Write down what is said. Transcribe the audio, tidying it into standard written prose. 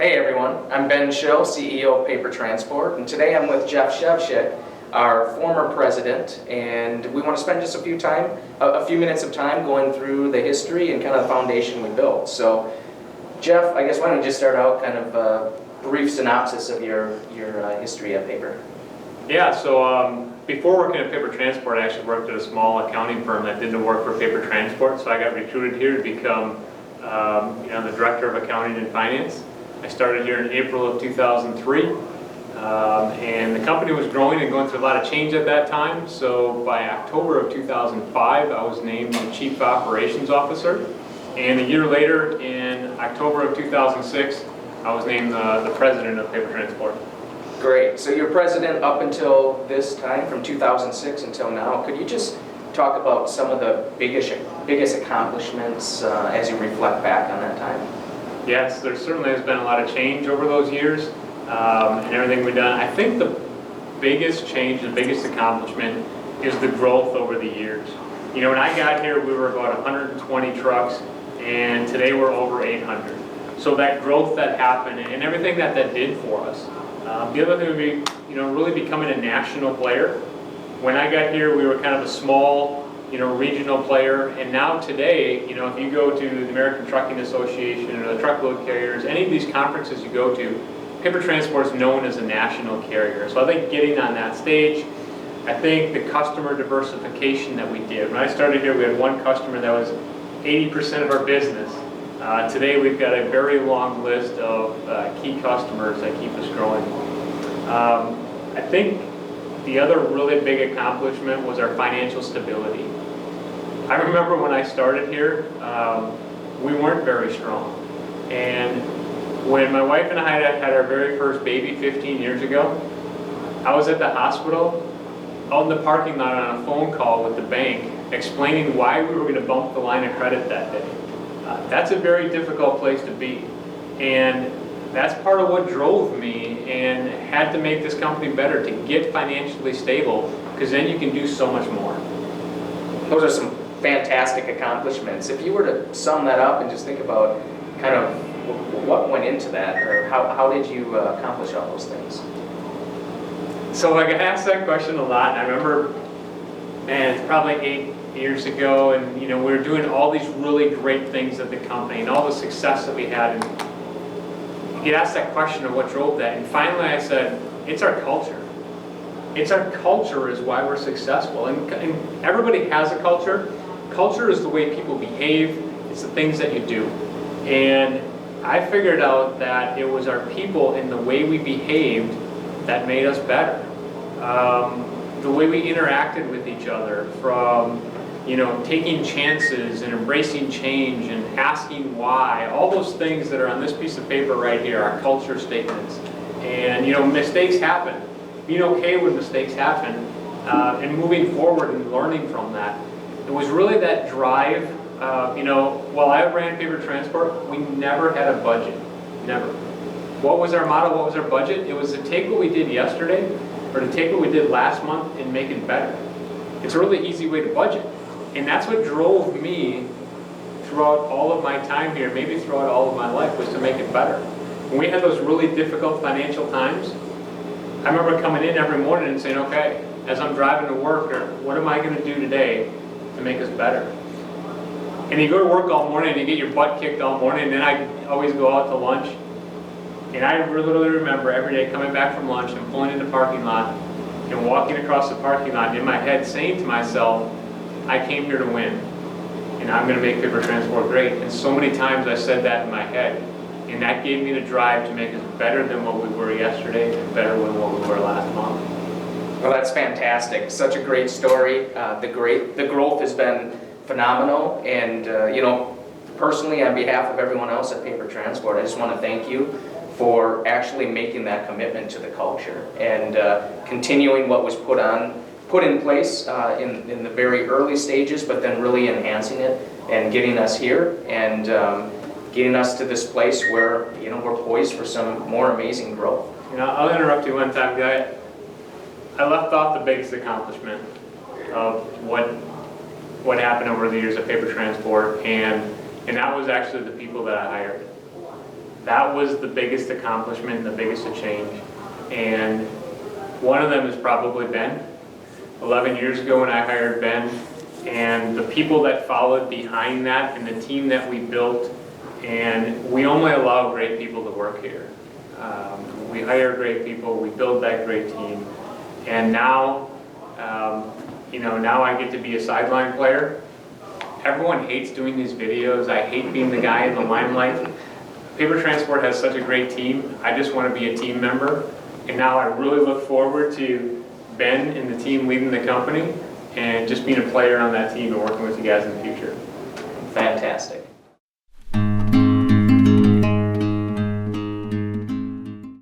Hey everyone, I'm Ben Schill, CEO of Paper Transport, and today I'm with Jeff Shefchik, our former president, and we want to spend just a few minutes of time going through the history and kind of the foundation we built. So, Jeff, I guess why don't you just start out kind of a brief synopsis of your history at Paper? Yeah, so before working at Paper Transport, I actually worked at a small accounting firm that did the work for Paper Transport, so I got recruited here to become the Director of Accounting and Finance. I started here in April of 2003, and the company was growing and going through a lot of change at that time, so by October of 2005, I was named the Chief Operations Officer, and a year later, in October of 2006, I was named the President of Paper Transport. Great. So you're president up until this time, from 2006 until now. Could you just talk about some of the biggest accomplishments as you reflect back on that time? Yes, there certainly has been a lot of change over those years and everything we've done. I think the biggest change, the biggest accomplishment is the growth over the years. You know, when I got here, we were about 120 trucks, and today we're over 800. So that growth that happened and everything that did for us. The other thing would be, really becoming a national player. When I got here, we were kind of a small, regional player, and now today, if you go to the American Trucking Association or the truckload carriers, any of these conferences you go to, Paper Transport is known as a national carrier. So I think getting on that stage, I think the customer diversification that we did. When I started here, we had one customer that was 80% of our business. Today we've got a very long list of key customers that keep us growing. I think the other really big accomplishment was our financial stability. I remember when I started here, we weren't very strong. And when my wife and I had our very first baby 15 years ago, I was at the hospital, out in the parking lot on a phone call with the bank, explaining why we were going to bump the line of credit that day. That's a very difficult place to be. And that's part of what drove me and had to make this company better, to get financially stable, because then you can do so much more. Those are some fantastic accomplishments. If you were to sum that up and just think about kind of what went into that, or how did you accomplish all those things? So I got asked that question a lot, and I remember, it's probably 8 years ago, and we were doing all these really great things at the company and all the success that we had, and you get asked that question of what drove that, and finally I said, it's our culture. It's our culture is why we're successful, and everybody has a culture. Culture is the way people behave, it's the things that you do, and I figured out that it was our people and the way we behaved that made us better. The way we interacted with each other, from taking chances and embracing change and asking why, all those things that are on this piece of paper right here are culture statements. And mistakes happen. Being okay when mistakes happen, and moving forward and learning from that. It was really that drive. While I ran Paper Transport, we never had a budget, never. What was our motto? What was our budget? It was to take what we did yesterday, or to take what we did last month and make it better. It's a really easy way to budget. And that's what drove me throughout all of my time here, maybe throughout all of my life, was to make it better. When we had those really difficult financial times, I remember coming in every morning and saying, okay, as I'm driving to work, or what am I going to do today to make us better? And you go to work all morning and you get your butt kicked all morning, and then I always go out to lunch. And I literally remember every day coming back from lunch and pulling in the parking lot and walking across the parking lot, and in my head saying to myself, I came here to win, and I'm going to make Paper Transport great. And so many times I said that in my head, and that gave me the drive to make us better than what we were yesterday and better than what we were last month. Well, that's fantastic. Such a great story. The growth has been phenomenal, and personally, on behalf of everyone else at Paper Transport, I just want to thank you for actually making that commitment to the culture and continuing what was put in place in the very early stages, but then really enhancing it and getting us here and getting us to this place where we're poised for some more amazing growth. I'll interrupt you one time, guy. I left off the biggest accomplishment of what happened over the years of Paper Transport, and that was actually the people that I hired. That was the biggest accomplishment and the biggest change. And one of them is probably Ben. 11 years ago when I hired Ben, and the people that followed behind that and the team that we built, and we only allow great people to work here. We hire great people, we build that great team, and now, now I get to be a sideline player. Everyone hates doing these videos. I hate being the guy in the limelight. Paper Transport has such a great team. I just want to be a team member. And now I really look forward to Ben and the team leading the company and just being a player on that team and working with you guys in the future. Fantastic.